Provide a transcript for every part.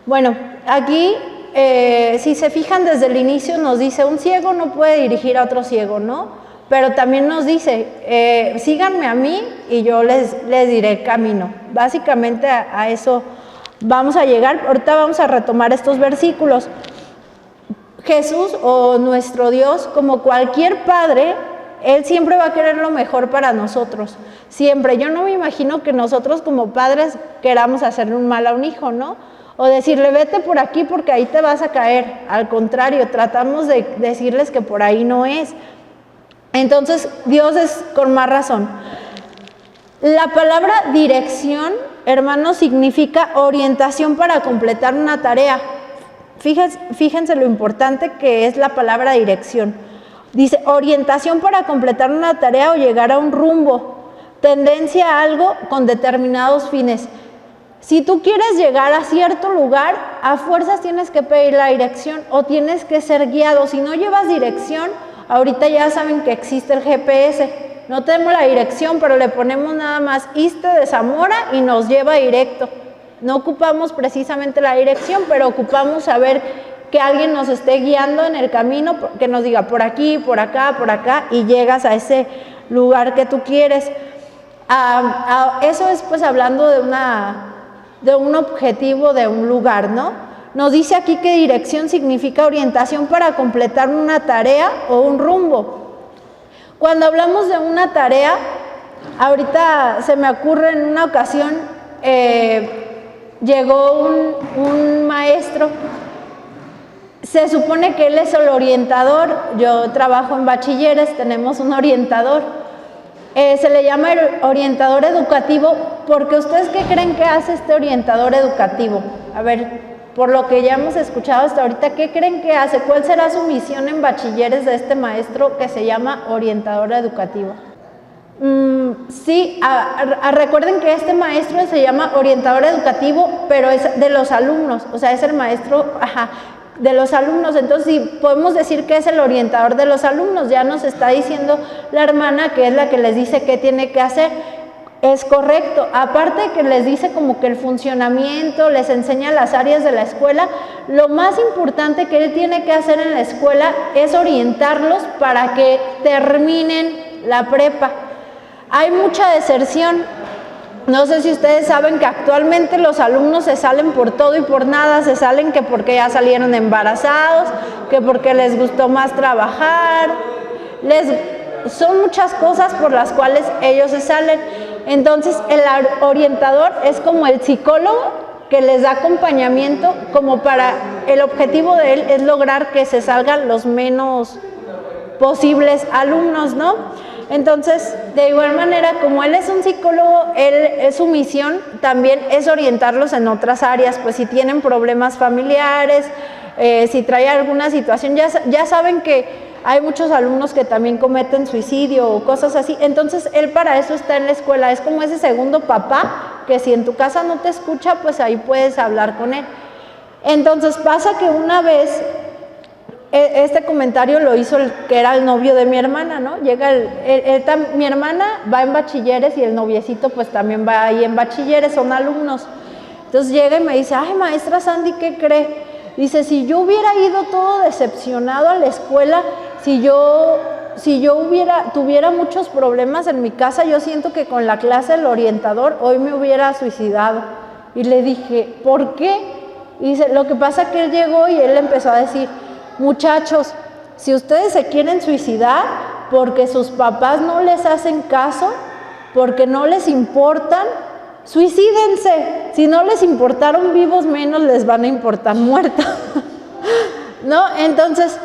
Bueno, aquí, si se fijan desde el inicio, nos dice, un ciego no puede dirigir a otro ciego, ¿no? Pero también nos dice, síganme a mí y yo les diré el camino. Básicamente a eso vamos a llegar. Ahorita vamos a retomar estos versículos. Jesús o nuestro Dios, como cualquier padre, Él siempre va a querer lo mejor para nosotros. Siempre. Yo no me imagino que nosotros como padres queramos hacerle un mal a un hijo, ¿no? O decirle, vete por aquí porque ahí te vas a caer. Al contrario, tratamos de decirles que por ahí no es. Entonces, Dios es con más razón. La palabra dirección, hermanos, significa orientación para completar una tarea. Fíjense lo importante que es la palabra dirección. Dice, orientación para completar una tarea o llegar a un rumbo, tendencia a algo con determinados fines. Si tú quieres llegar a cierto lugar, a fuerzas tienes que pedir la dirección o tienes que ser guiado. Si no llevas dirección, ahorita ya saben que existe el GPS. No tenemos la dirección, pero le ponemos nada más Iste de Zamora y nos lleva directo. No ocupamos precisamente la dirección, pero ocupamos saber que alguien nos esté guiando en el camino, que nos diga por aquí, por acá, y llegas a ese lugar que tú quieres. Eso es pues hablando de un objetivo, de un lugar, ¿no? Nos dice aquí que dirección significa orientación para completar una tarea o un rumbo. Cuando hablamos de una tarea, ahorita se me ocurre en una ocasión, llegó un maestro, se supone que él es el orientador, yo trabajo en bachilleres, tenemos un orientador, se le llama el orientador educativo, porque ¿ustedes qué creen que hace este orientador educativo? A ver, por lo que ya hemos escuchado hasta ahorita, ¿qué creen que hace? ¿Cuál será su misión en bachilleres de este maestro que se llama orientador educativo? Sí, recuerden que este maestro se llama orientador educativo, pero es de los alumnos, o sea, es el maestro de los alumnos. Entonces, sí, podemos decir que es el orientador de los alumnos. Ya nos está diciendo la hermana que es la que les dice qué tiene que hacer. Es correcto, aparte de que les dice como que el funcionamiento, les enseña las áreas de la escuela, lo más importante que él tiene que hacer en la escuela es orientarlos para que terminen la prepa. Hay mucha deserción. No sé si ustedes saben que actualmente los alumnos se salen por todo y por nada, se salen que porque ya salieron embarazados, que porque les gustó más trabajar, son muchas cosas por las cuales ellos se salen. Entonces el orientador es como el psicólogo que les da acompañamiento, como para, el objetivo de él es lograr que se salgan los menos posibles alumnos, ¿no? Entonces, de igual manera, como él es un psicólogo, su misión también es orientarlos en otras áreas, pues si tienen problemas familiares, si trae alguna situación, ya saben que hay muchos alumnos que también cometen suicidio o cosas así. Entonces, él para eso está en la escuela, es como ese segundo papá, que si en tu casa no te escucha, pues ahí puedes hablar con él. Entonces, pasa que una vez, este comentario lo hizo el que era el novio de mi hermana, ¿no? Llega mi hermana va en bachilleres y el noviecito pues también va ahí en bachilleres, son alumnos. Entonces llega y me dice, ay, maestra Sandy, ¿qué cree? Dice, si yo hubiera ido todo decepcionado a la escuela, si yo tuviera muchos problemas en mi casa, yo siento que con la clase del orientador hoy me hubiera suicidado. Y le dije, ¿por qué? Y dice, lo que pasa es que él llegó y él empezó a decir, muchachos, si ustedes se quieren suicidar porque sus papás no les hacen caso, porque no les importan, suicídense. Si no les importaron vivos, menos les van a importar muertos. ¿No? Entonces,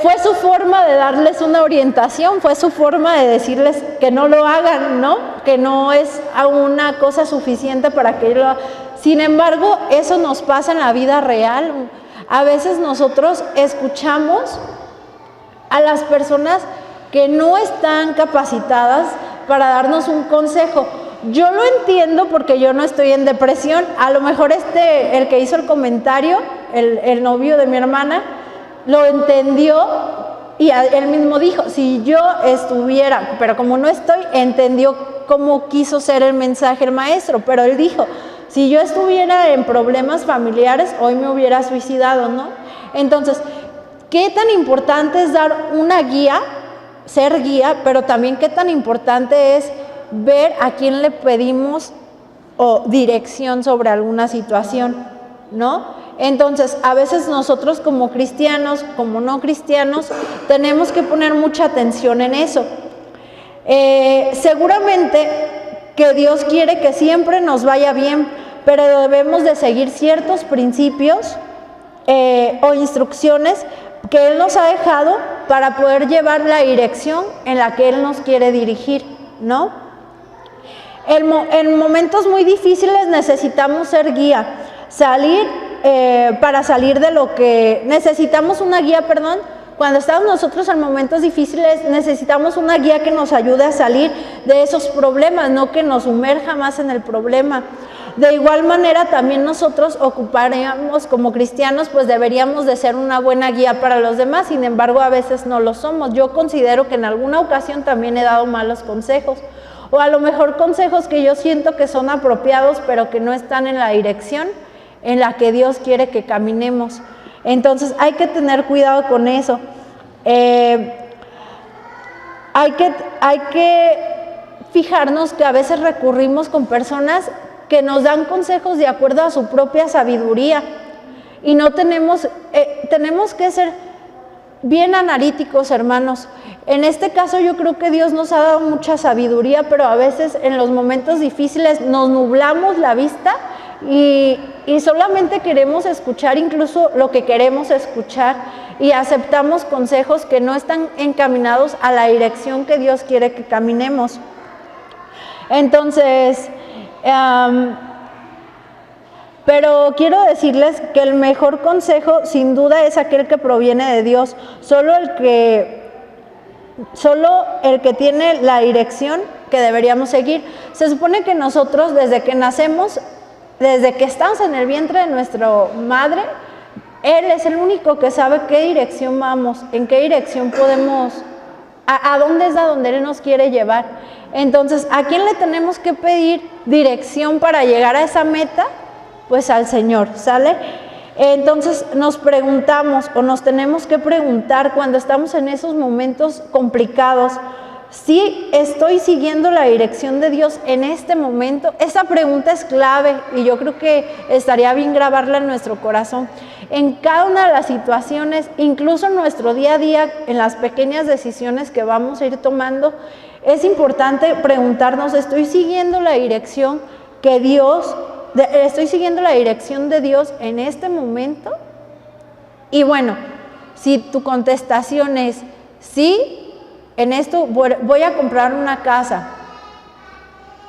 fue su forma de darles una orientación, fue su forma de decirles que no lo hagan, ¿no? Que no es una cosa suficiente para que ellos lo hagan. Sin embargo, eso nos pasa en la vida real. A veces nosotros escuchamos a las personas que no están capacitadas para darnos un consejo. Yo lo entiendo porque yo no estoy en depresión. A lo mejor el que hizo el comentario, el novio de mi hermana, lo entendió y él mismo dijo, si yo estuviera, pero como no estoy, entendió cómo quiso ser el mensaje el maestro, pero él dijo, Si yo estuviera en problemas familiares, hoy me hubiera suicidado, ¿no? Entonces, ¿qué tan importante es dar una guía, ser guía, pero también qué tan importante es ver a quién le pedimos o dirección sobre alguna situación, ¿no? Entonces, a veces nosotros como cristianos, como no cristianos, tenemos que poner mucha atención en eso. Seguramente que Dios quiere que siempre nos vaya bien, pero debemos de seguir ciertos principios o instrucciones que Él nos ha dejado para poder llevar la dirección en la que Él nos quiere dirigir, ¿no? En momentos muy difíciles necesitamos ser guía, para salir de lo que necesitamos una guía, cuando estamos nosotros en momentos difíciles necesitamos una guía que nos ayude a salir de esos problemas, no que nos sumerja más en el problema. De igual manera también nosotros ocuparíamos como cristianos, pues deberíamos de ser una buena guía para los demás, sin embargo a veces no lo somos. Yo considero que en alguna ocasión también he dado malos consejos, o a lo mejor consejos que yo siento que son apropiados pero que no están en la dirección en la que Dios quiere que caminemos. Entonces hay que tener cuidado con eso. Hay que fijarnos que a veces recurrimos con personas que nos dan consejos de acuerdo a su propia sabiduría y no tenemos que ser bien analíticos, hermanos. En este caso yo creo que Dios nos ha dado mucha sabiduría, pero a veces en los momentos difíciles nos nublamos la vista y solamente queremos escuchar incluso lo que queremos escuchar y aceptamos consejos que no están encaminados a la dirección que Dios quiere que caminemos. Entonces, pero quiero decirles que el mejor consejo sin duda es aquel que proviene de Dios, solo el que tiene la dirección que deberíamos seguir. Se supone que nosotros desde que nacemos, desde que estamos en el vientre de nuestra madre, Él es el único que sabe qué dirección vamos, en qué dirección podemos, a dónde es a donde Él nos quiere llevar. Entonces, ¿a quién le tenemos que pedir dirección para llegar a esa meta? Pues al Señor, ¿sale? Entonces nos preguntamos o nos tenemos que preguntar cuando estamos en esos momentos complicados, ¿sí estoy siguiendo la dirección de Dios en este momento? Esa pregunta es clave y yo creo que estaría bien grabarla en nuestro corazón. En cada una de las situaciones, incluso en nuestro día a día, en las pequeñas decisiones que vamos a ir tomando, es importante preguntarnos, ¿estoy siguiendo la dirección que Dios... ¿Estoy siguiendo la dirección de Dios en este momento? Y bueno, si tu contestación es sí, en esto voy a comprar una casa,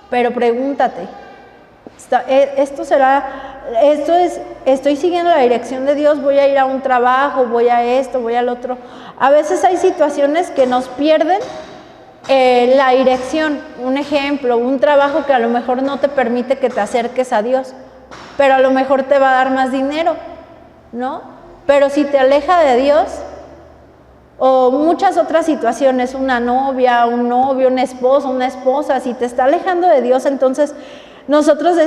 pero pregúntate, ¿estoy siguiendo la dirección de Dios? ¿Voy a ir a un trabajo? ¿Voy a esto? ¿Voy al otro? A veces hay situaciones que nos pierden la dirección. Un ejemplo, un trabajo que a lo mejor no te permite que te acerques a Dios, pero a lo mejor te va a dar más dinero, ¿no? Pero si te aleja de Dios, o muchas otras situaciones, una novia, un novio, un esposo, una esposa, si te está alejando de Dios, entonces nosotros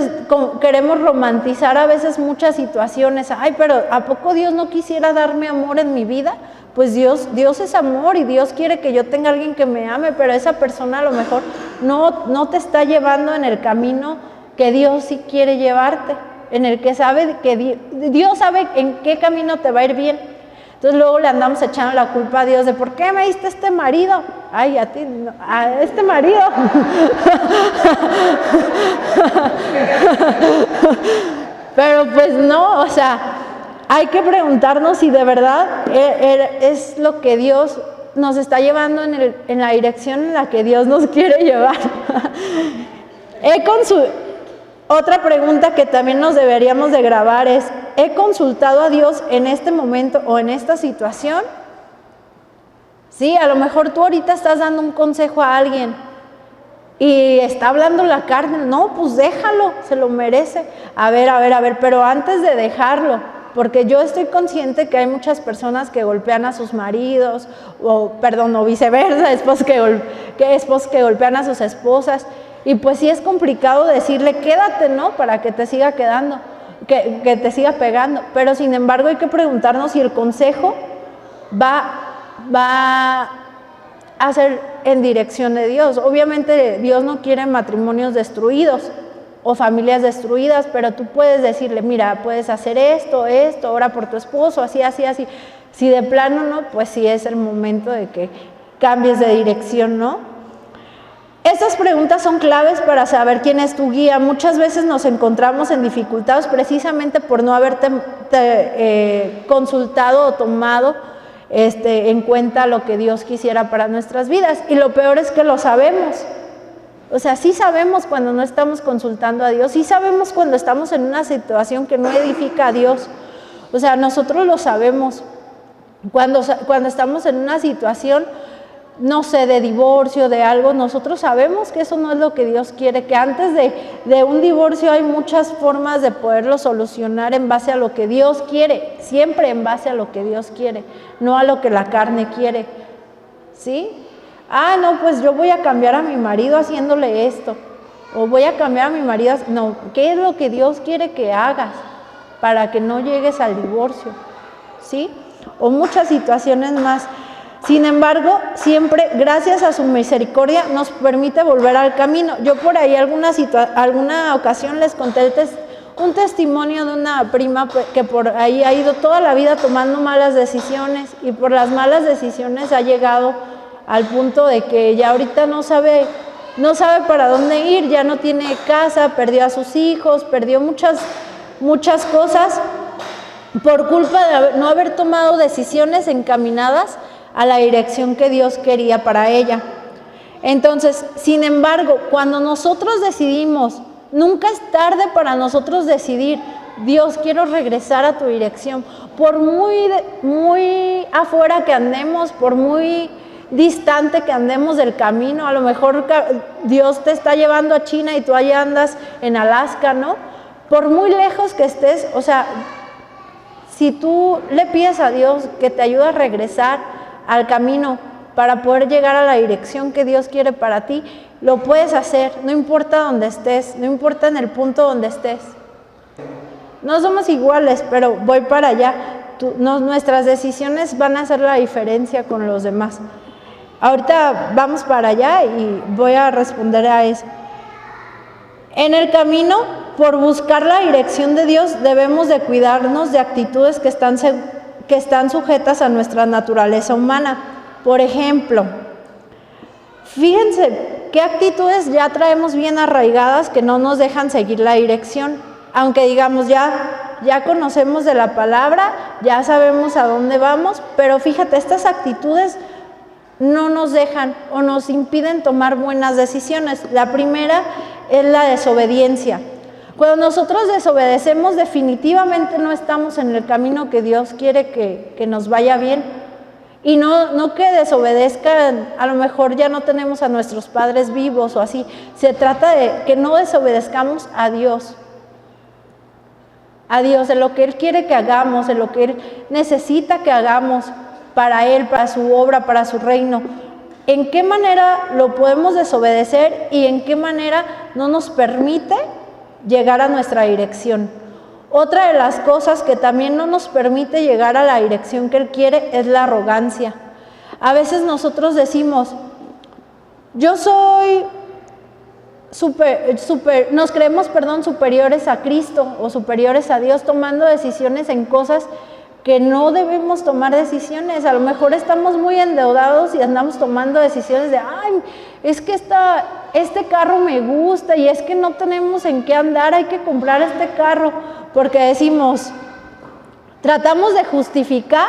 queremos romantizar a veces muchas situaciones. Ay, pero ¿a poco Dios no quisiera darme amor en mi vida? Pues Dios es amor y Dios quiere que yo tenga a alguien que me ame, pero esa persona a lo mejor no te está llevando en el camino que Dios sí quiere llevarte, en el que sabe que Dios sabe en qué camino te va a ir bien. Entonces luego le andamos echando la culpa a Dios de ¿por qué me diste este marido? Ay, a ti, no, a este marido. Pero pues no, o sea, hay que preguntarnos si de verdad es lo que Dios nos está llevando en la dirección en la que Dios nos quiere llevar. Otra pregunta que también nos deberíamos de grabar es, ¿he consultado a Dios en este momento o en esta situación? Sí, a lo mejor tú ahorita estás dando un consejo a alguien y está hablando la carne. No, pues déjalo, se lo merece. A ver, pero antes de dejarlo, porque yo estoy consciente que hay muchas personas que golpean a sus maridos, o viceversa, esposos que golpean a sus esposas. Y pues sí es complicado decirle, quédate, ¿no? Para que te siga quedando, que te siga pegando. Pero sin embargo hay que preguntarnos si el consejo va a ser en dirección de Dios. Obviamente Dios no quiere matrimonios destruidos o familias destruidas, pero tú puedes decirle, mira, puedes hacer esto, ora por tu esposo, así. Si de plano no, pues sí es el momento de que cambies de dirección, ¿no? Estas preguntas son claves para saber quién es tu guía. Muchas veces nos encontramos en dificultades precisamente por no haberte consultado o tomado en cuenta lo que Dios quisiera para nuestras vidas. Y lo peor es que lo sabemos. O sea, sí sabemos cuando no estamos consultando a Dios, sí sabemos cuando estamos en una situación que no edifica a Dios. O sea, nosotros lo sabemos. Cuando estamos en una situación, no sé, de divorcio, de algo, nosotros sabemos que eso no es lo que Dios quiere, que antes de un divorcio hay muchas formas de poderlo solucionar en base a lo que Dios quiere, siempre en base a lo que Dios quiere, no a lo que la carne quiere, ¿sí? No, pues yo voy a cambiar a mi marido haciéndole esto, o voy a cambiar a mi marido, no, ¿qué es lo que Dios quiere que hagas para que no llegues al divorcio? ¿Sí? O muchas situaciones más. Sin embargo, siempre, gracias a su misericordia, nos permite volver al camino. Yo por ahí alguna ocasión les conté un testimonio de una prima que por ahí ha ido toda la vida tomando malas decisiones y por las malas decisiones ha llegado al punto de que ya ahorita no sabe para dónde ir, ya no tiene casa, perdió a sus hijos, perdió muchas cosas por culpa de no haber tomado decisiones encaminadas a la dirección que Dios quería para ella. Entonces, sin embargo, cuando nosotros decidimos, nunca es tarde para nosotros decidir, Dios, quiero regresar a tu dirección. Por muy afuera que andemos, por muy distante que andemos del camino, a lo mejor Dios te está llevando a China y tú allá andas en Alaska, ¿no? Por muy lejos que estés, o sea, si tú le pides a Dios que te ayude a regresar al camino para poder llegar a la dirección que Dios quiere para ti, lo puedes hacer, no importa dónde estés, no importa en el punto donde estés. No somos iguales, pero voy para allá. Nuestras decisiones van a hacer la diferencia con los demás. Ahorita vamos para allá y voy a responder a eso. En el camino, por buscar la dirección de Dios, debemos de cuidarnos de actitudes que están sujetas a nuestra naturaleza humana. Por ejemplo, fíjense qué actitudes ya traemos bien arraigadas que no nos dejan seguir la dirección. Aunque digamos ya conocemos de la palabra, ya sabemos a dónde vamos, pero fíjate, estas actitudes no nos dejan o nos impiden tomar buenas decisiones. La primera es la desobediencia. Cuando nosotros desobedecemos, definitivamente no estamos en el camino que Dios quiere que nos vaya bien. Y no que desobedezcan, a lo mejor ya no tenemos a nuestros padres vivos o así. Se trata de que no desobedezcamos a Dios, en lo que Él quiere que hagamos, en lo que Él necesita que hagamos para Él, para su obra, para su reino. ¿En qué manera lo podemos desobedecer y en qué manera no nos permite llegar a nuestra dirección? Otra de las cosas que también no nos permite llegar a la dirección que Él quiere es la arrogancia. A veces nosotros decimos, yo soy nos creemos, superiores a Cristo o superiores a Dios, tomando decisiones en cosas que no debemos tomar decisiones. A lo mejor estamos muy endeudados y andamos tomando decisiones de, es que este carro me gusta y es que no tenemos en qué andar, hay que comprar este carro, porque decimos, tratamos de justificar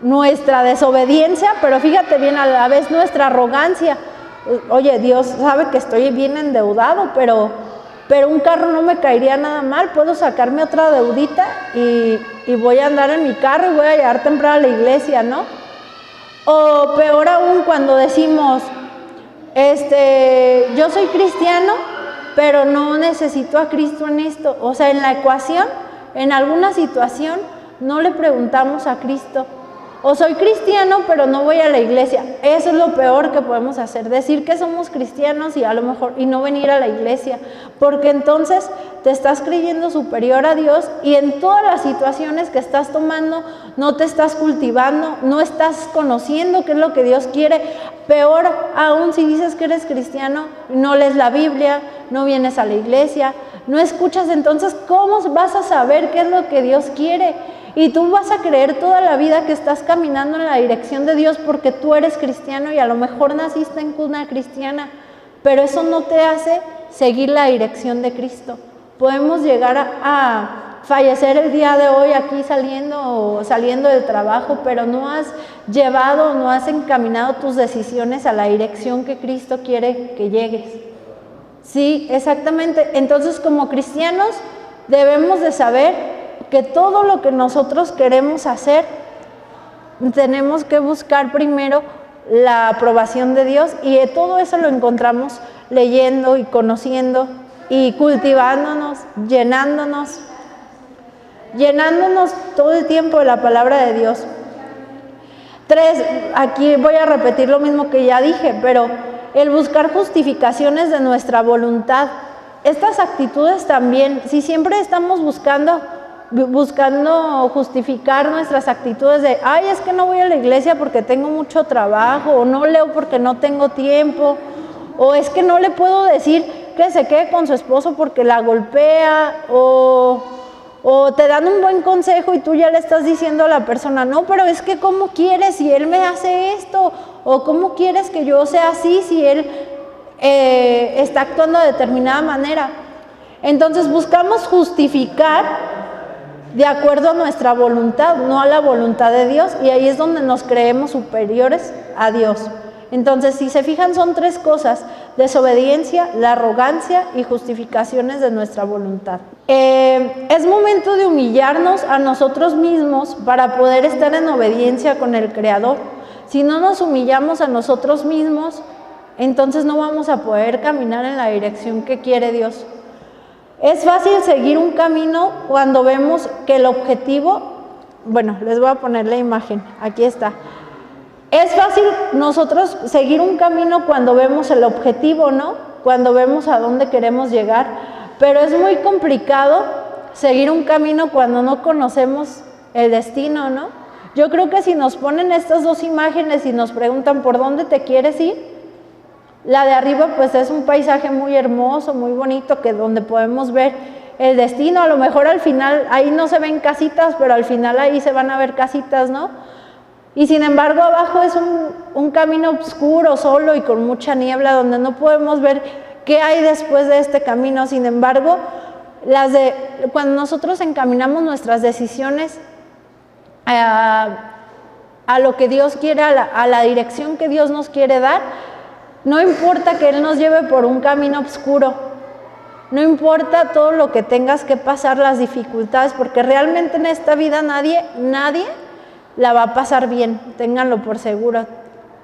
nuestra desobediencia, pero fíjate bien, a la vez nuestra arrogancia. Oye, Dios sabe que estoy bien endeudado, pero un carro no me caería nada mal, puedo sacarme otra deudita y voy a andar en mi carro y voy a llegar temprano a la iglesia, ¿no? O peor aún, cuando decimos, yo soy cristiano, pero no necesito a Cristo en esto. O sea, en la ecuación, en alguna situación, no le preguntamos a Cristo. O soy cristiano, pero no voy a la iglesia. Eso es lo peor que podemos hacer, decir que somos cristianos y a lo mejor y no venir a la iglesia, porque entonces te estás creyendo superior a Dios y en todas las situaciones que estás tomando no te estás cultivando, no estás conociendo qué es lo que Dios quiere. Peor aún si dices que eres cristiano, no lees la Biblia, no vienes a la iglesia, no escuchas, entonces ¿cómo vas a saber qué es lo que Dios quiere? Y tú vas a creer toda la vida que estás caminando en la dirección de Dios porque tú eres cristiano y a lo mejor naciste en cuna cristiana, pero eso no te hace seguir la dirección de Cristo. Podemos llegar a fallecer el día de hoy aquí saliendo del trabajo, pero no has llevado, no has encaminado tus decisiones a la dirección que Cristo quiere que llegues. Sí, exactamente. Entonces, como cristianos debemos de saber que todo lo que nosotros queremos hacer, tenemos que buscar primero la aprobación de Dios, y todo eso lo encontramos leyendo y conociendo y cultivándonos, llenándonos todo el tiempo de la palabra de Dios. 3, aquí voy a repetir lo mismo que ya dije, pero el buscar justificaciones de nuestra voluntad. Estas actitudes también, si siempre estamos buscando justificar nuestras actitudes de, ay, es que no voy a la iglesia porque tengo mucho trabajo, o no leo porque no tengo tiempo, o es que no le puedo decir que se quede con su esposo porque la golpea, o te dan un buen consejo y tú ya le estás diciendo a la persona, no, pero es que ¿cómo quieres si él me hace esto? O ¿cómo quieres que yo sea así si él está actuando de determinada manera? Entonces buscamos justificar de acuerdo a nuestra voluntad, no a la voluntad de Dios, y ahí es donde nos creemos superiores a Dios. Entonces, si se fijan, son 3 cosas: desobediencia, la arrogancia y justificaciones de nuestra voluntad. Es momento de humillarnos a nosotros mismos para poder estar en obediencia con el Creador. Si no nos humillamos a nosotros mismos, entonces no vamos a poder caminar en la dirección que quiere Dios. Es fácil seguir un camino cuando vemos que el objetivo, bueno, les voy a poner la imagen, aquí está. Es fácil nosotros seguir un camino cuando vemos el objetivo, ¿no? Cuando vemos a dónde queremos llegar, pero es muy complicado seguir un camino cuando no conocemos el destino, ¿no? Yo creo que si nos ponen estas 2 imágenes y nos preguntan por dónde te quieres ir, la de arriba pues es un paisaje muy hermoso, muy bonito, que donde podemos ver el destino. A lo mejor al final ahí no se ven casitas, pero al final ahí se van a ver casitas, ¿no? Y sin embargo abajo es un camino oscuro, solo y con mucha niebla, donde no podemos ver qué hay después de este camino. Sin embargo, cuando nosotros encaminamos nuestras decisiones a lo que Dios quiere, a la dirección que Dios nos quiere dar, no importa que Él nos lleve por un camino oscuro, no importa todo lo que tengas que pasar, las dificultades, porque realmente en esta vida nadie la va a pasar bien, ténganlo por seguro.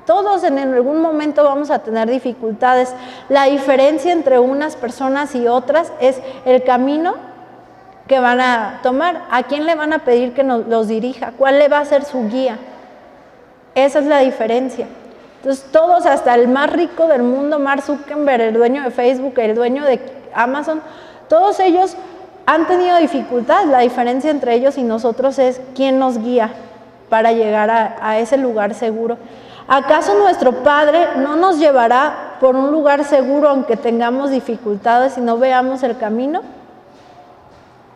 Todos en algún momento vamos a tener dificultades. La diferencia entre unas personas y otras es el camino que van a tomar, a quién le van a pedir que los dirija, cuál le va a ser su guía. Esa es la diferencia. Entonces todos, hasta el más rico del mundo, Mark Zuckerberg, el dueño de Facebook, el dueño de Amazon, todos ellos han tenido dificultades. La diferencia entre ellos y nosotros es quién nos guía para llegar a ese lugar seguro. ¿Acaso nuestro Padre no nos llevará por un lugar seguro aunque tengamos dificultades y no veamos el camino?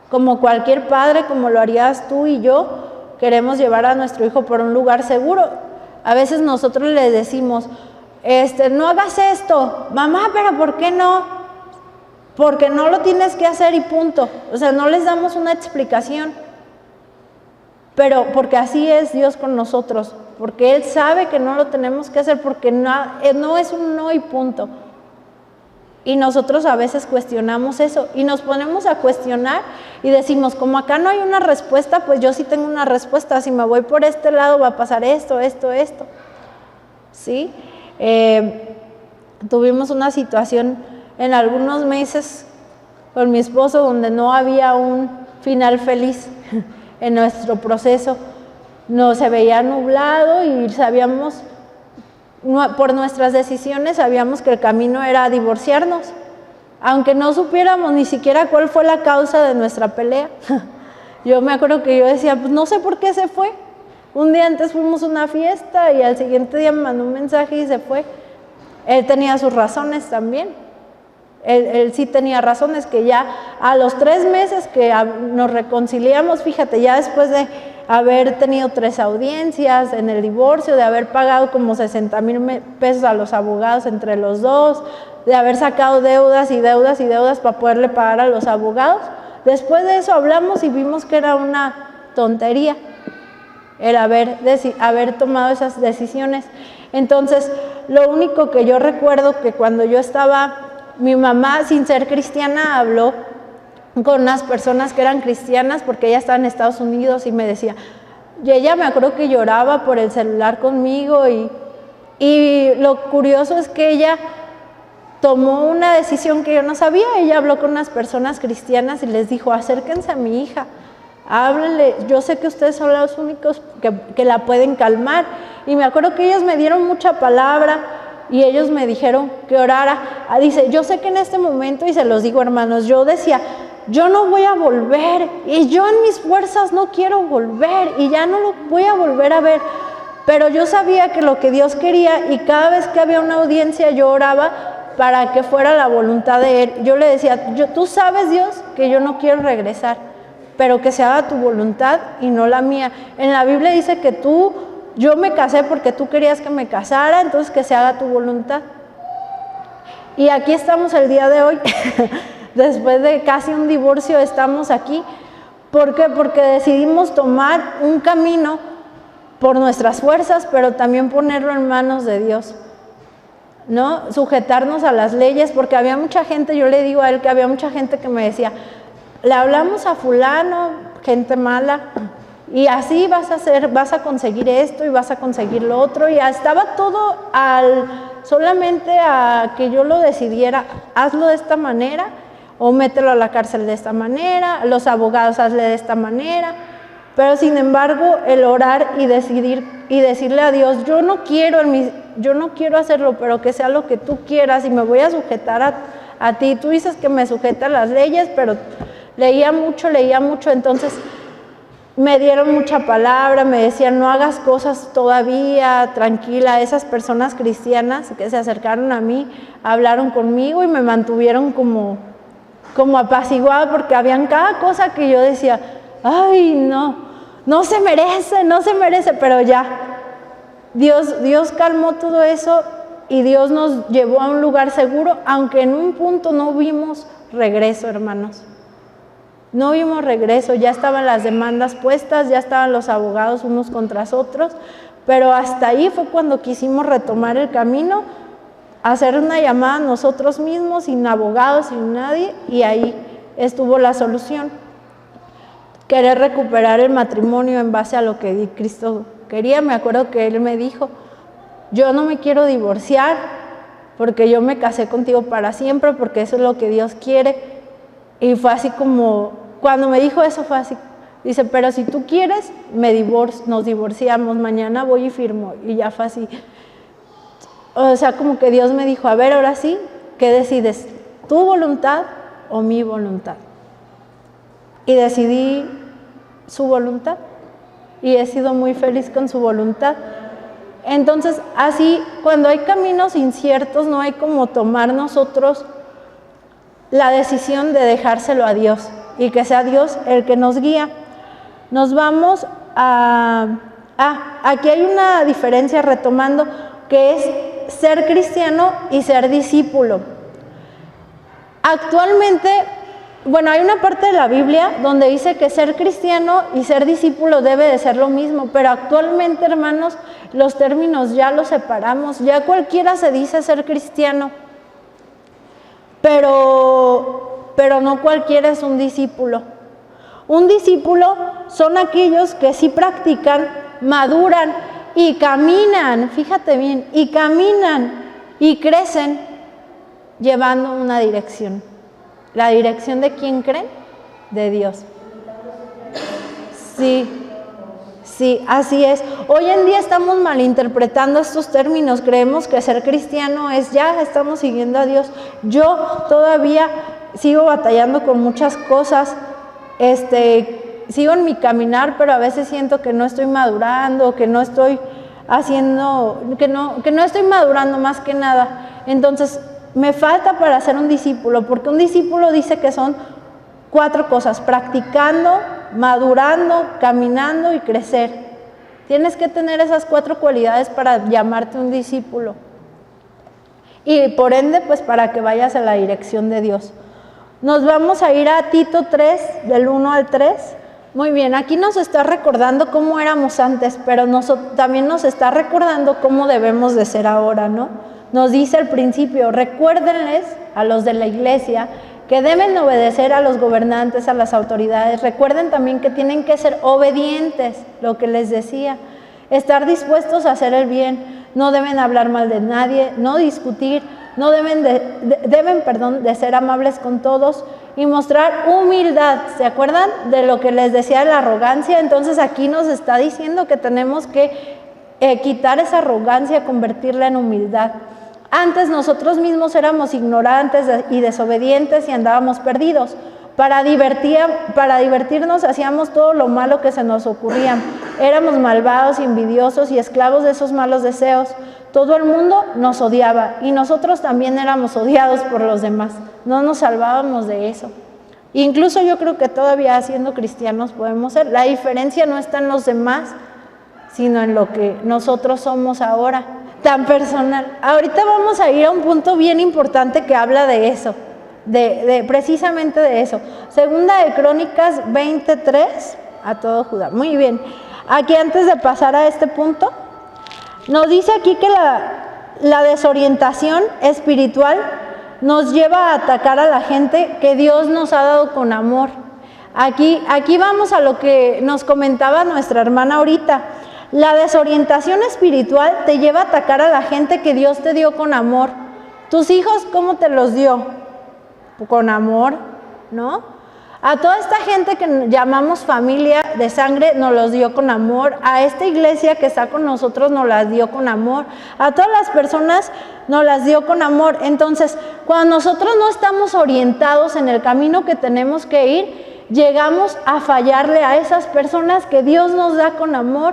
Como cualquier padre, como lo harías tú y yo, queremos llevar a nuestro hijo por un lugar seguro. A veces nosotros le decimos, no hagas esto, mamá, pero ¿por qué no? Porque no lo tienes que hacer y punto. O sea, no les damos una explicación. Pero porque así es Dios con nosotros, porque Él sabe que no lo tenemos que hacer, porque no es un no y punto. Y nosotros a veces cuestionamos eso y nos ponemos a cuestionar y decimos, como acá no hay una respuesta, pues yo sí tengo una respuesta. Si me voy por este lado va a pasar esto. ¿Sí? Tuvimos una situación en algunos meses con mi esposo donde no había un final feliz en nuestro proceso. no se veía nublado y sabíamos, por nuestras decisiones, sabíamos que el camino era divorciarnos, aunque no supiéramos ni siquiera cuál fue la causa de nuestra pelea. Yo me acuerdo que yo decía, pues no sé por qué se fue. Un día antes fuimos a una fiesta y al siguiente día me mandó un mensaje y se fue. Él tenía sus razones también. Él sí tenía razones, que ya a los 3 meses que nos reconciliamos, fíjate, ya después de haber tenido 3 audiencias en el divorcio, de haber pagado como 60,000 pesos a los abogados entre los dos, de haber sacado deudas y deudas y deudas para poderle pagar a los abogados, después de eso hablamos y vimos que era una tontería, era haber tomado esas decisiones. Entonces, lo único que yo recuerdo que cuando yo estaba, mi mamá, sin ser cristiana, habló con unas personas que eran cristianas porque ella estaba en Estados Unidos y me decía, y ella me acuerdo que lloraba por el celular conmigo y lo curioso es que ella tomó una decisión que yo no sabía. Ella habló con unas personas cristianas y les dijo, acérquense a mi hija, háblenle, yo sé que ustedes son los únicos que la pueden calmar. Y me acuerdo que ellos me dieron mucha palabra y ellos me dijeron que orara. Dice, yo sé que en este momento, y se los digo hermanos, yo decía, yo no voy a volver y yo en mis fuerzas no quiero volver y ya no lo voy a volver a ver. Pero yo sabía que lo que Dios quería, y cada vez que había una audiencia yo oraba para que fuera la voluntad de Él. Yo le decía, tú sabes, Dios, que yo no quiero regresar, pero que se haga tu voluntad y no la mía. En la Biblia dice que yo me casé porque tú querías que me casara, entonces que se haga tu voluntad. Y aquí estamos el día de hoy, después de casi un divorcio estamos aquí. ¿Por qué? Porque decidimos tomar un camino por nuestras fuerzas, pero también ponerlo en manos de Dios, ¿no? Sujetarnos a las leyes, porque había mucha gente, yo le digo a él que había mucha gente que me decía, le hablamos a fulano, gente mala, y así vas a conseguir esto y vas a conseguir lo otro, y estaba todo solamente a que yo lo decidiera, hazlo de esta manera, o mételo a la cárcel de esta manera, los abogados hazle de esta manera. Pero sin embargo, el orar y decidir y decirle a Dios, yo no quiero hacerlo, pero que sea lo que tú quieras y me voy a sujetar a ti. Tú dices que me sujeta a las leyes, pero leía mucho, entonces me dieron mucha palabra, me decían, no hagas cosas todavía, tranquila. Esas personas cristianas que se acercaron a mí, hablaron conmigo y me mantuvieron como apaciguada, porque habían cada cosa que yo decía, ay, no se merece, pero ya, Dios calmó todo eso y Dios nos llevó a un lugar seguro, aunque en un punto no vimos regreso, hermanos. No vimos regreso, ya estaban las demandas puestas, ya estaban los abogados unos contra otros, pero hasta ahí fue cuando quisimos retomar el camino, hacer una llamada a nosotros mismos, sin abogados, sin nadie, y ahí estuvo la solución. Querer recuperar el matrimonio en base a lo que Cristo quería. Me acuerdo que Él me dijo, yo no me quiero divorciar porque yo me casé contigo para siempre, porque eso es lo que Dios quiere. Y fue así como, cuando me dijo eso fue así, dice, pero si tú quieres, nos divorciamos, mañana voy y firmo. Y ya fue así. O sea, como que Dios me dijo, a ver, ahora sí, ¿qué decides? ¿Tu voluntad o mi voluntad? Y decidí su voluntad y he sido muy feliz con su voluntad. Entonces, así, cuando hay caminos inciertos, no hay como tomar nosotros la decisión de dejárselo a Dios y que sea Dios el que nos guía. Nos vamos aquí hay una diferencia, retomando, que es ser cristiano y ser discípulo. Actualmente, bueno, hay una parte de la Biblia donde dice que ser cristiano y ser discípulo debe de ser lo mismo, pero actualmente, hermanos, los términos ya los separamos. Ya cualquiera se dice ser cristiano, pero no cualquiera es un discípulo. Un discípulo son aquellos que sí practican, maduran y caminan, fíjate bien, y caminan y crecen llevando una dirección. ¿La dirección de quién creen? De Dios. Sí, Sí, así es. Hoy en día estamos malinterpretando estos términos. Creemos que ser cristiano es ya estamos siguiendo a Dios. Yo todavía sigo batallando con muchas cosas. Sigo en mi caminar, pero a veces siento que no estoy madurando, que no estoy haciendo, que no estoy madurando más que nada. Entonces, me falta para ser un discípulo, porque un discípulo dice que son 4 cosas: practicando, madurando, caminando y crecer. Tienes que tener esas 4 cualidades para llamarte un discípulo. Y por ende, pues para que vayas a la dirección de Dios. Nos vamos a ir a Tito 3, del 1 al 3. Muy bien, aquí nos está recordando cómo éramos antes, pero también nos está recordando cómo debemos de ser ahora, ¿no? Nos dice al principio: recuérdenles a los de la iglesia que deben obedecer a los gobernantes, a las autoridades. Recuerden también que tienen que ser obedientes, lo que les decía, estar dispuestos a hacer el bien, no deben hablar mal de nadie, no discutir, no deben de ser amables con todos y mostrar humildad. ¿Se acuerdan de lo que les decía de la arrogancia? Entonces aquí nos está diciendo que tenemos que quitar esa arrogancia, convertirla en humildad. Antes nosotros mismos éramos ignorantes y desobedientes y andábamos perdidos. Para divertirnos hacíamos todo lo malo que se nos ocurría. Éramos malvados, envidiosos y esclavos de esos malos deseos. Todo el mundo nos odiaba y nosotros también éramos odiados por los demás. No nos salvábamos de eso. Incluso yo creo que todavía siendo cristianos podemos ser. La diferencia no está en los demás, sino en lo que nosotros somos ahora, tan personal. Ahorita vamos a ir a un punto bien importante que habla de eso, precisamente de eso. Segunda de Crónicas 23, a todo Judá. Muy bien, aquí antes de pasar a este punto, nos dice aquí que la desorientación espiritual nos lleva a atacar a la gente que Dios nos ha dado con amor. Aquí vamos a lo que nos comentaba nuestra hermana ahorita. La desorientación espiritual te lleva a atacar a la gente que Dios te dio con amor. ¿Tus hijos cómo te los dio? Con amor, ¿no? A toda esta gente que llamamos familia de sangre nos los dio con amor. A esta iglesia que está con nosotros nos las dio con amor. A todas las personas nos las dio con amor. Entonces, cuando nosotros no estamos orientados en el camino que tenemos que ir, llegamos a fallarle a esas personas que Dios nos da con amor,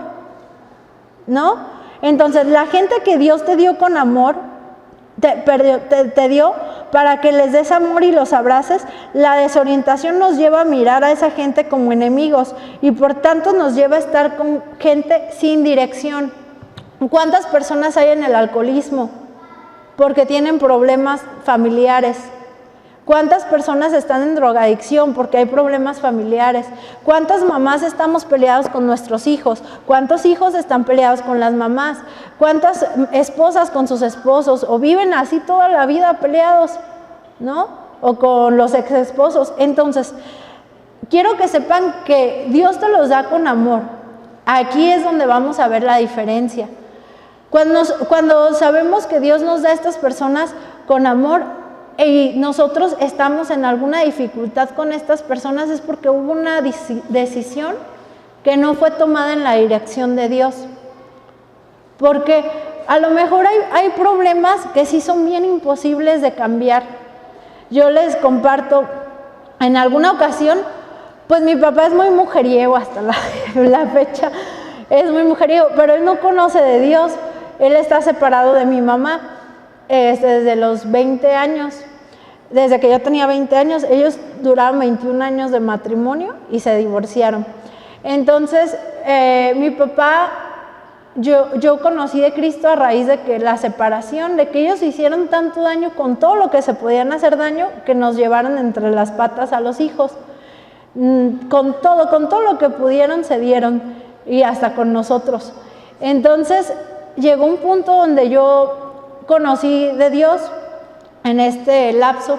¿no? Entonces, la gente que Dios te dio con amor, te dio para que les des amor y los abraces. La desorientación nos lleva a mirar a esa gente como enemigos y por tanto nos lleva a estar con gente sin dirección. ¿Cuántas personas hay en el alcoholismo? Porque tienen problemas familiares. ¿Cuántas personas están en drogadicción porque hay problemas familiares? ¿Cuántas mamás estamos peleados con nuestros hijos? ¿Cuántos hijos están peleados con las mamás? ¿Cuántas esposas con sus esposos? O viven así toda la vida peleados, ¿no? O con los ex esposos. Entonces, quiero que sepan que Dios te los da con amor. Aquí es donde vamos a ver la diferencia. Cuando sabemos que Dios nos da a estas personas con amor, y nosotros estamos en alguna dificultad con estas personas, es porque hubo una decisión que no fue tomada en la dirección de Dios. Porque a lo mejor hay problemas que sí son bien imposibles de cambiar. Yo les comparto, en alguna ocasión, pues mi papá es muy mujeriego hasta la fecha, es muy mujeriego, pero él no conoce de Dios. Él está separado de mi mamá desde los 20 años. Desde que yo tenía 20 años, ellos duraron 21 años de matrimonio y se divorciaron. Entonces, mi papá, yo conocí de Cristo a raíz de que la separación, de que ellos hicieron tanto daño con todo lo que se podían hacer daño, que nos llevaron entre las patas a los hijos. Con todo lo que pudieron se dieron, y hasta con nosotros. Entonces, llegó un punto donde yo conocí de Dios en este lapso,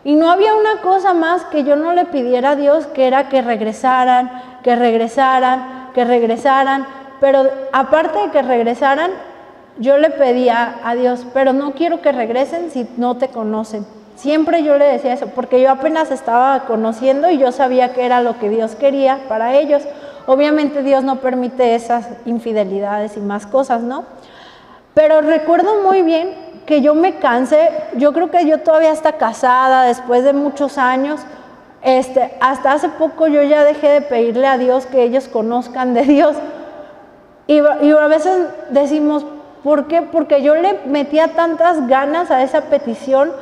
y no había una cosa más que yo no le pidiera a Dios, que era que regresaran, pero aparte de que regresaran, yo le pedía a Dios, pero no quiero que regresen si no te conocen. Siempre yo le decía eso, porque yo apenas estaba conociendo y yo sabía que era lo que Dios quería para ellos. Obviamente Dios no permite esas infidelidades y más cosas, ¿no? Pero recuerdo muy bien que yo me cansé, yo creo que yo todavía hasta casada, después de muchos años, hasta hace poco yo ya dejé de pedirle a Dios que ellos conozcan de Dios. Y a veces decimos, ¿por qué? Porque yo le metía tantas ganas a esa petición.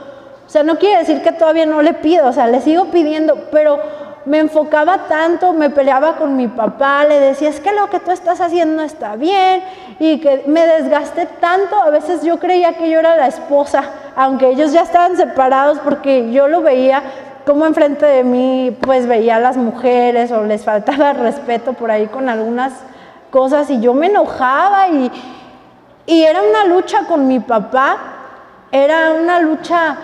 O sea, no quiere decir que todavía no le pido, o sea, le sigo pidiendo, pero me enfocaba tanto, me peleaba con mi papá, le decía, es que lo que tú estás haciendo no está bien, y que me desgasté tanto. A veces yo creía que yo era la esposa, aunque ellos ya estaban separados, porque yo lo veía como enfrente de mí, pues veía a las mujeres o les faltaba respeto por ahí con algunas cosas, y yo me enojaba, y era una lucha con mi papá, era una lucha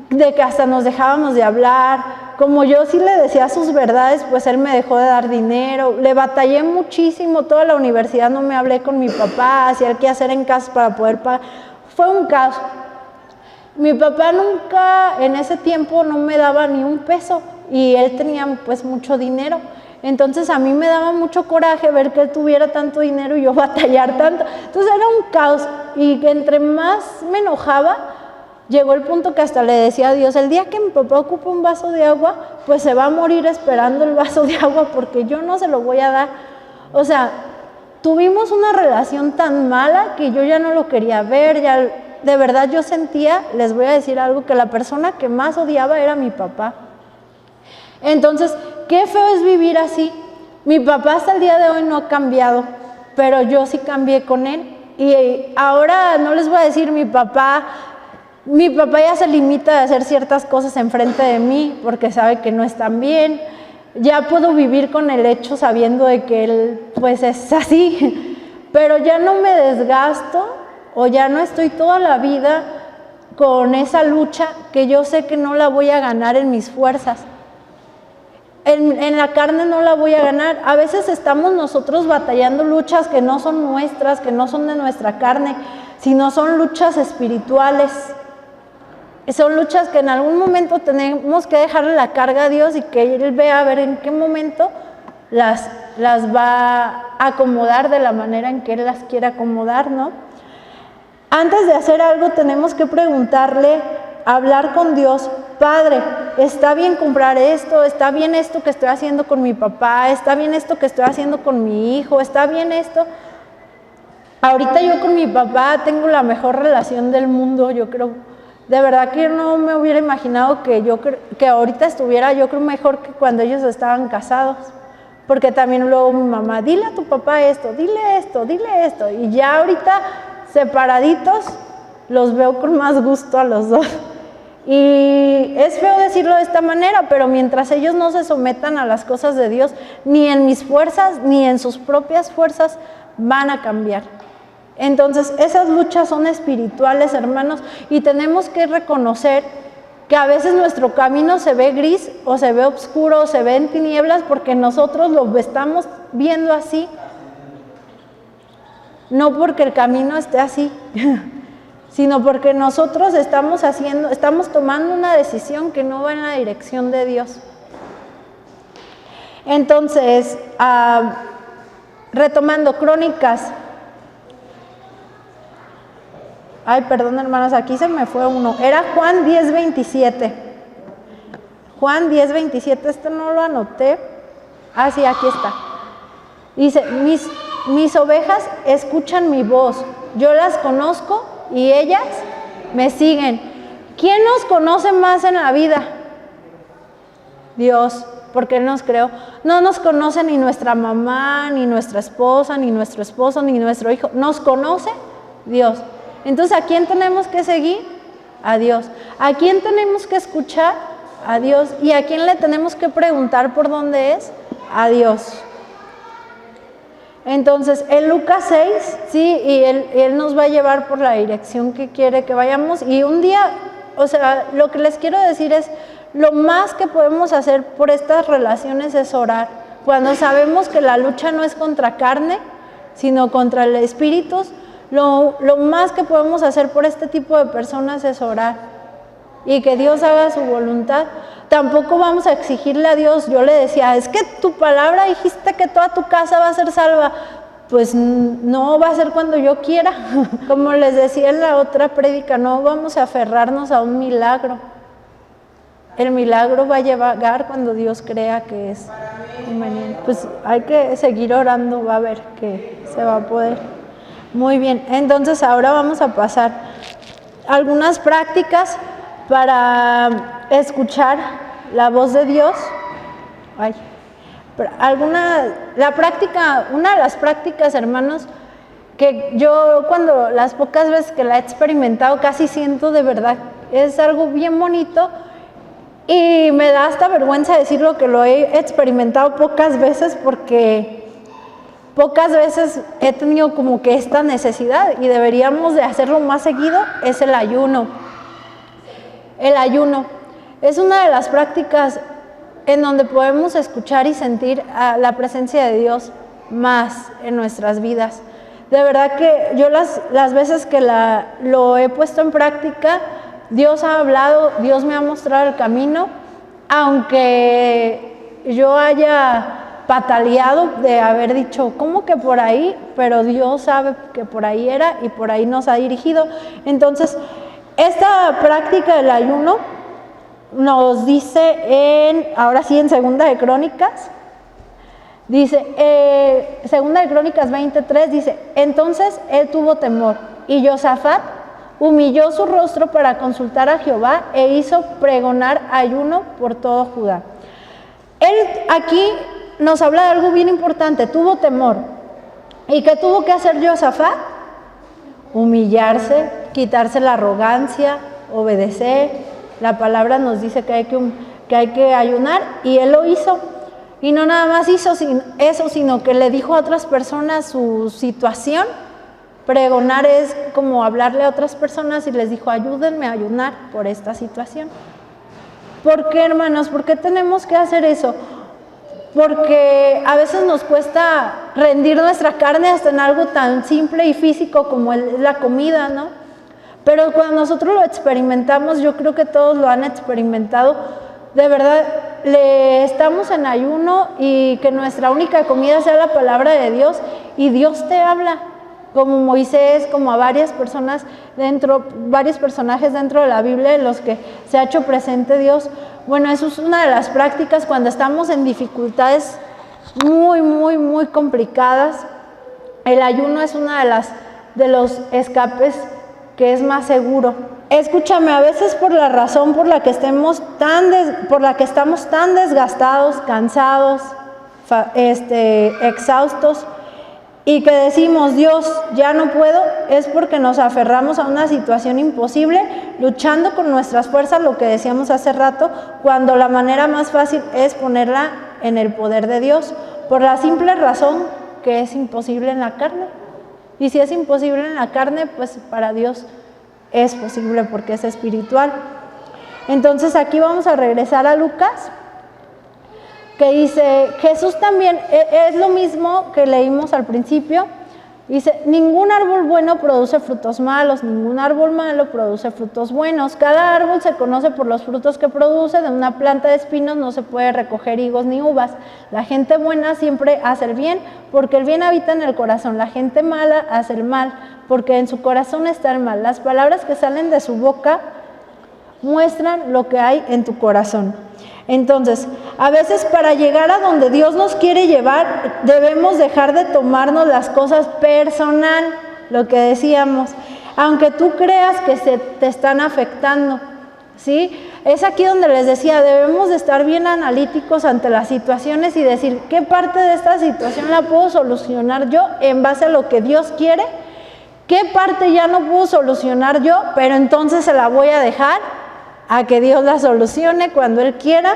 de que hasta nos dejábamos de hablar. Como yo sí le decía sus verdades, pues él me dejó de dar dinero, le batallé muchísimo, toda la universidad no me hablé con mi papá, hacía el quehacer en casa para poder pagar, fue un caos. Mi papá nunca, en ese tiempo, no me daba ni un peso, y él tenía pues mucho dinero. Entonces a mí me daba mucho coraje ver que él tuviera tanto dinero y yo batallar tanto. Entonces era un caos, y que entre más me enojaba, llegó el punto que hasta le decía a Dios, el día que mi papá ocupe un vaso de agua, pues se va a morir esperando el vaso de agua, porque yo no se lo voy a dar. O sea, tuvimos una relación tan mala que yo ya no lo quería ver, ya de verdad yo sentía, les voy a decir algo, que la persona que más odiaba era mi papá. Entonces, qué feo es vivir así. Mi papá hasta el día de hoy no ha cambiado, pero yo sí cambié con él. Y ahora no les voy a decir mi papá ya se limita a hacer ciertas cosas enfrente de mí porque sabe que no están bien. Ya puedo vivir con el hecho sabiendo de que él pues es así, pero ya no me desgasto o ya no estoy toda la vida con esa lucha que yo sé que no la voy a ganar en mis fuerzas. En la carne no la voy a ganar. A veces estamos nosotros batallando luchas que no son nuestras, que no son de nuestra carne, sino son luchas espirituales. Son luchas que en algún momento tenemos que dejarle la carga a Dios y que Él vea a ver en qué momento las va a acomodar de la manera en que Él las quiere acomodar, ¿no? Antes de hacer algo tenemos que preguntarle, hablar con Dios, Padre, ¿está bien comprar esto? ¿Está bien esto que estoy haciendo con mi papá? ¿Está bien esto que estoy haciendo con mi hijo? ¿Está bien esto? Ahorita yo con mi papá tengo la mejor relación del mundo, yo creo. De verdad que no me hubiera imaginado que ahorita estuviera, yo creo, mejor que cuando ellos estaban casados. Porque también luego mi mamá, dile a tu papá esto, dile esto, dile esto. Y ya ahorita, separaditos, los veo con más gusto a los dos. Y es feo decirlo de esta manera, pero mientras ellos no se sometan a las cosas de Dios, ni en mis fuerzas, ni en sus propias fuerzas, van a cambiar. Entonces, esas luchas son espirituales, hermanos, y tenemos que reconocer que a veces nuestro camino se ve gris, o se ve oscuro, o se ve en tinieblas, porque nosotros lo estamos viendo así, no porque el camino esté así, sino porque nosotros estamos tomando una decisión que no va en la dirección de Dios. Entonces, retomando Crónicas. Ay, perdón, hermanos, aquí se me fue uno. Era Juan 10:27. Juan 10:27, este no lo anoté. Ah, sí, aquí está. Dice, mis ovejas escuchan mi voz, yo las conozco y ellas me siguen. ¿Quién nos conoce más en la vida? Dios, porque Él nos creó. No nos conoce ni nuestra mamá, ni nuestra esposa, ni nuestro esposo, ni nuestro hijo. Nos conoce Dios. Entonces, ¿a quién tenemos que seguir? A Dios. ¿A quién tenemos que escuchar? A Dios. ¿Y a quién le tenemos que preguntar por dónde es? A Dios. Entonces, en Lucas 6, sí, y él nos va a llevar por la dirección que quiere que vayamos. Y un día, o sea, lo que les quiero decir es, lo más que podemos hacer por estas relaciones es orar. Cuando sabemos que la lucha no es contra carne, sino contra el espíritu, lo más que podemos hacer por este tipo de personas es orar. y que Dios haga su voluntad. Tampoco vamos a exigirle a Dios. Yo le decía, es que tu palabra dijiste que toda tu casa va a ser salva. Pues no va a ser cuando yo quiera. Como les decía en la otra prédica, no vamos a aferrarnos a un milagro. El milagro va a llegar cuando Dios crea que es conveniente. Pues hay que seguir orando, va a ver que se va a poder. Muy bien, entonces ahora vamos a pasar a algunas prácticas para escuchar la voz de Dios. Una de las prácticas, hermanos, que yo las pocas veces que la he experimentado casi siento de verdad, es algo bien bonito y me da hasta vergüenza decirlo que lo he experimentado pocas veces porque pocas veces he tenido como que esta necesidad y deberíamos de hacerlo más seguido, es el ayuno. El ayuno es una de las prácticas en donde podemos escuchar y sentir la presencia de Dios más en nuestras vidas. De verdad que yo las veces que lo he puesto en práctica, Dios ha hablado, Dios me ha mostrado el camino, aunque yo haya pataleado de haber dicho, ¿cómo que por ahí? Pero Dios sabe que por ahí era y por ahí nos ha dirigido. Entonces, esta práctica del ayuno nos dice ahora sí en Segunda de Crónicas, dice, Segunda de Crónicas 23, dice, entonces él tuvo temor y Josafat humilló su rostro para consultar a Jehová e hizo pregonar ayuno por todo Judá. Él aquí nos habla de algo bien importante, tuvo temor. ¿Y qué tuvo que hacer Josafat? Humillarse, quitarse la arrogancia, obedecer. La palabra nos dice que hay que ayunar y él lo hizo. Y no nada más hizo eso, sino que le dijo a otras personas su situación. Pregonar es como hablarle a otras personas y les dijo, ayúdenme a ayunar por esta situación. ¿Por qué, hermanos? ¿Por qué tenemos que hacer eso? Porque a veces nos cuesta rendir nuestra carne hasta en algo tan simple y físico como es la comida, ¿no? Pero cuando nosotros lo experimentamos, yo creo que todos lo han experimentado, de verdad, estamos en ayuno y que nuestra única comida sea la palabra de Dios y Dios te habla, como Moisés, como a varios personajes dentro de la Biblia en los que se ha hecho presente Dios. Bueno, eso es una de las prácticas cuando estamos en dificultades muy, muy, muy complicadas. El ayuno es una de los escapes que es más seguro. Escúchame, a veces por la razón por la que estamos tan desgastados, cansados, exhaustos, y que decimos, Dios, ya no puedo, es porque nos aferramos a una situación imposible, luchando con nuestras fuerzas, lo que decíamos hace rato, cuando la manera más fácil es ponerla en el poder de Dios, por la simple razón que es imposible en la carne. Y si es imposible en la carne, pues para Dios es posible porque es espiritual. Entonces aquí vamos a regresar a Lucas, que dice, Jesús también, es lo mismo que leímos al principio, dice, ningún árbol bueno produce frutos malos, ningún árbol malo produce frutos buenos, cada árbol se conoce por los frutos que produce, de una planta de espinos no se puede recoger higos ni uvas, la gente buena siempre hace el bien, porque el bien habita en el corazón, la gente mala hace el mal, porque en su corazón está el mal, las palabras que salen de su boca muestran lo que hay en tu corazón. Entonces, a veces para llegar a donde Dios nos quiere llevar, debemos dejar de tomarnos las cosas personal, lo que decíamos, aunque tú creas que te están afectando, ¿sí? Es aquí donde les decía, debemos de estar bien analíticos ante las situaciones y decir, ¿qué parte de esta situación la puedo solucionar yo en base a lo que Dios quiere? ¿Qué parte ya no puedo solucionar yo, pero entonces se la voy a dejar a que Dios la solucione cuando Él quiera?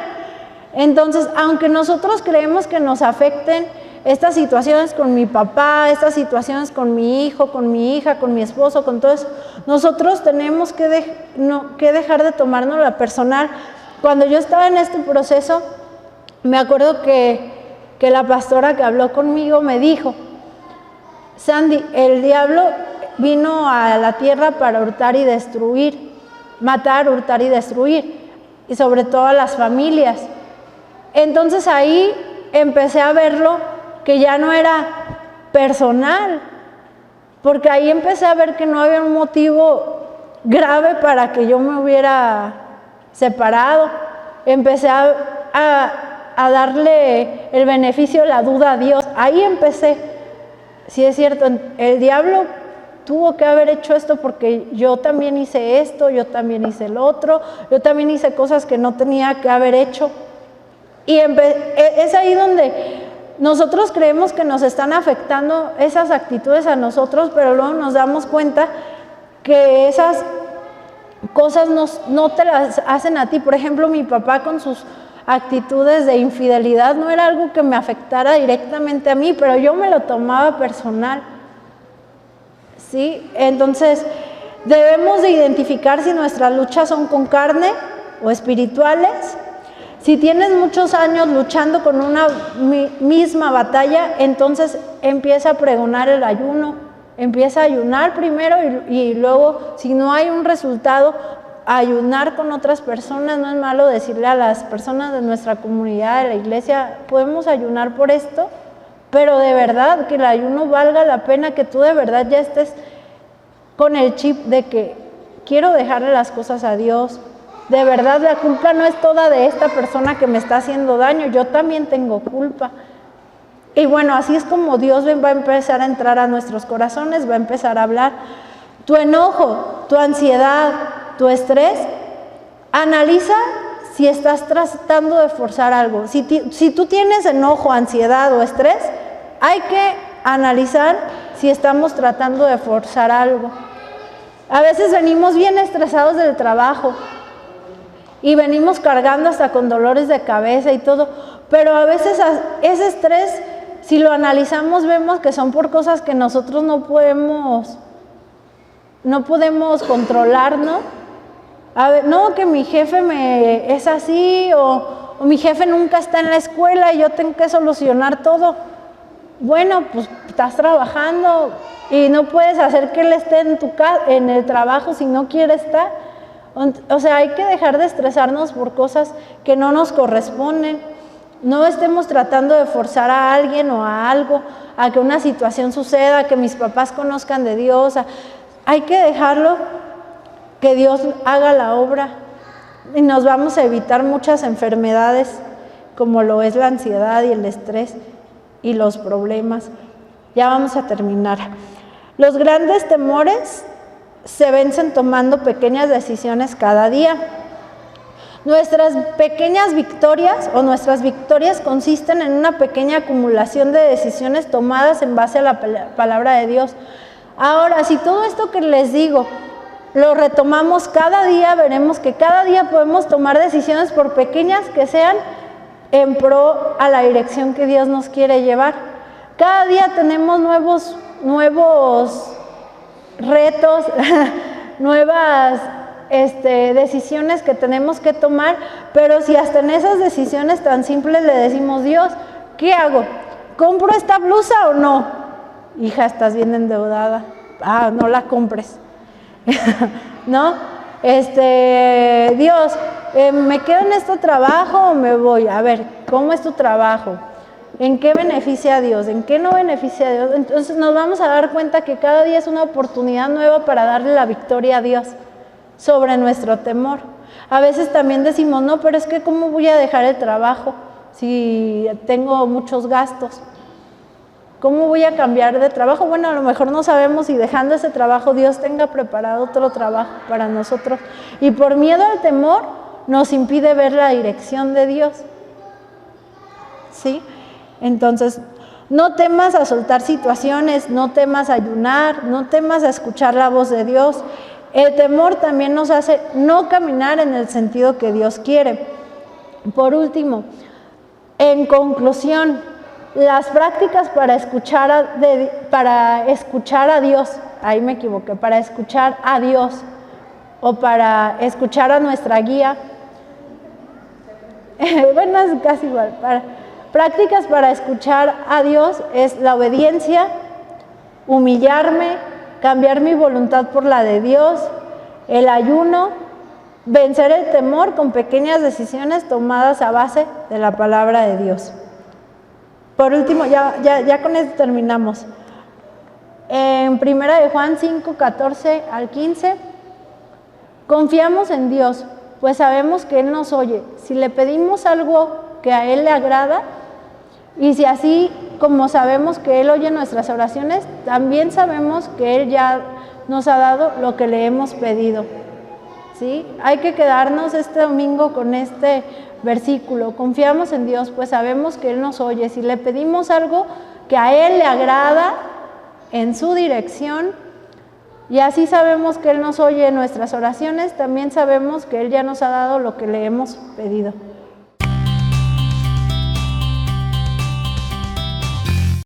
Entonces, aunque nosotros creemos que nos afecten estas situaciones con mi papá, estas situaciones con mi hijo, con mi hija, con mi esposo, con todo eso, nosotros tenemos que dejar de tomárnoslo la personal. Cuando yo estaba en este proceso, me acuerdo que la pastora que habló conmigo me dijo, Sandy, el diablo vino a la tierra para hurtar y destruir, matar, hurtar y destruir, y sobre todo a las familias. Entonces ahí empecé a verlo que ya no era personal, porque ahí empecé a ver que no había un motivo grave para que yo me hubiera separado. Empecé a darle el beneficio de la duda a Dios. Ahí empecé. Sí es cierto, el diablo tuvo que haber hecho esto porque yo también hice esto, yo también hice el otro, yo también hice cosas que no tenía que haber hecho. Y es ahí donde nosotros creemos que nos están afectando esas actitudes a nosotros, pero luego nos damos cuenta que esas cosas no te las hacen a ti. Por ejemplo, mi papá con sus actitudes de infidelidad no era algo que me afectara directamente a mí, pero yo me lo tomaba personal. ¿Sí? Entonces, debemos de identificar si nuestras luchas son con carne o espirituales. Si tienes muchos años luchando con una misma batalla, entonces empieza a pregonar el ayuno, empieza a ayunar primero y luego, si no hay un resultado, ayunar con otras personas. No es malo decirle a las personas de nuestra comunidad, de la iglesia, podemos ayunar por esto, pero de verdad que el ayuno valga la pena, que tú de verdad ya estés con el chip de que quiero dejarle las cosas a Dios. De verdad, la culpa no es toda de esta persona que me está haciendo daño, yo también tengo culpa. Y bueno, así es como Dios va a empezar a entrar a nuestros corazones, va a empezar a hablar. Tu enojo, tu ansiedad, tu estrés, analiza si estás tratando de forzar algo. Si tú tienes enojo, ansiedad o estrés, hay que analizar si estamos tratando de forzar algo. A veces venimos bien estresados del trabajo y venimos cargando hasta con dolores de cabeza y todo, pero a veces ese estrés, si lo analizamos, vemos que son por cosas que nosotros no podemos controlar, ¿no? A ver, no, que mi jefe es así, o mi jefe nunca está en la escuela y yo tengo que solucionar todo. Bueno, pues estás trabajando y no puedes hacer que él esté en el trabajo si no quiere estar. O sea, hay que dejar de estresarnos por cosas que no nos corresponden. No estemos tratando de forzar a alguien o a algo, a que una situación suceda, que mis papás conozcan de Dios. Hay que dejarlo que Dios haga la obra y nos vamos a evitar muchas enfermedades como lo es la ansiedad y el estrés y los problemas. Ya vamos a terminar. Los grandes temores se vencen tomando pequeñas decisiones cada día. Nuestras pequeñas victorias o nuestras victorias consisten en una pequeña acumulación de decisiones tomadas en base a la palabra de Dios. Ahora, si todo esto que les digo lo retomamos cada día, veremos que cada día podemos tomar decisiones, por pequeñas que sean, en pro a la dirección que Dios nos quiere llevar. Cada día tenemos nuevos retos, nuevas decisiones que tenemos que tomar, pero si hasta en esas decisiones tan simples le decimos, Dios, ¿qué hago? ¿Compro esta blusa o no? Hija, estás bien endeudada. No la compres. ¿No? Dios, ¿me quedo en este trabajo o me voy? A ver, ¿cómo es tu trabajo? ¿En qué beneficia a Dios? ¿En qué no beneficia a Dios? Entonces nos vamos a dar cuenta que cada día es una oportunidad nueva para darle la victoria a Dios sobre nuestro temor. A veces también decimos, no, pero es que ¿cómo voy a dejar el trabajo si tengo muchos gastos? ¿Cómo voy a cambiar de trabajo? Bueno, a lo mejor no sabemos si dejando ese trabajo Dios tenga preparado otro trabajo para nosotros. Y por miedo al temor nos impide ver la dirección de Dios. ¿Sí? Entonces, no temas a soltar situaciones, no temas a ayunar, no temas a escuchar la voz de Dios. El temor también nos hace no caminar en el sentido que Dios quiere. Por último, en conclusión, las prácticas para escuchar a Dios, ahí me equivoqué, para escuchar a Dios o para escuchar a nuestra guía, bueno, es casi igual, prácticas para escuchar a Dios es la obediencia, humillarme, cambiar mi voluntad por la de Dios, el ayuno, vencer el temor con pequeñas decisiones tomadas a base de la palabra de Dios. Por último, ya con esto terminamos. En 1 de Juan 5, 14 al 15, confiamos en Dios, pues sabemos que Él nos oye. Si le pedimos algo que a Él le agrada, y si así como sabemos que Él oye nuestras oraciones, también sabemos que Él ya nos ha dado lo que le hemos pedido. ¿Sí? Hay que quedarnos este domingo con este versículo. Confiamos en Dios, pues sabemos que Él nos oye. Si le pedimos algo que a Él le agrada, en su dirección, y así sabemos que Él nos oye nuestras oraciones, también sabemos que Él ya nos ha dado lo que le hemos pedido.